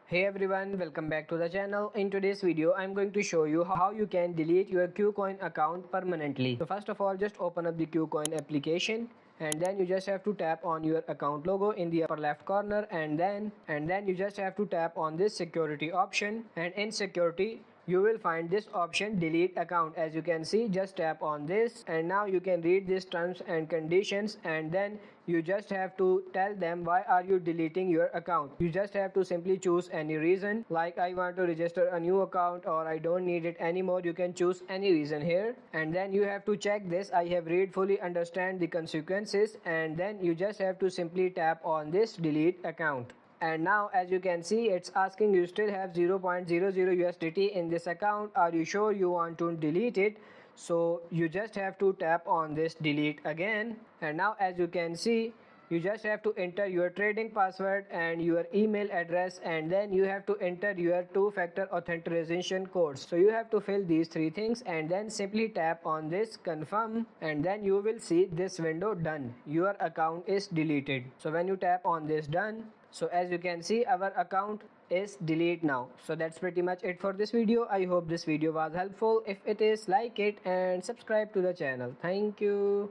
Hey everyone, welcome back to the channel. In today's video, I'm going to show you how you can delete your KuCoin account permanently. So first of all, just open up the KuCoin application and then you just have to tap on your account logo in the upper left corner and then you just have to tap on this security option, and in security you will find this option delete account. As you can see, just tap on this and now you can read these terms and conditions, and then you just have to tell them why are you deleting your account. You just have to simply choose any reason, like I want to register a new account or I don't need it anymore. You can choose any reason here, and then you have to check this I have read fully understand the consequences, and then you just have to simply tap on this delete account. And now as you can see, it's asking you still have 0.00 USDT in this account. Are you sure you want to delete it? So you just have to tap on this delete again, and now as you can see, you just have to enter your trading password and your email address, and then you have to enter your two-factor authentication codes. So you have to fill these three things and then simply tap on this confirm, and then you will see this window done. Your account is deleted. So when you tap on this done, so as you can see, our account is delete now. So that's pretty much it for this video. I hope this video was helpful. If it is, like it and subscribe to the channel. Thank you.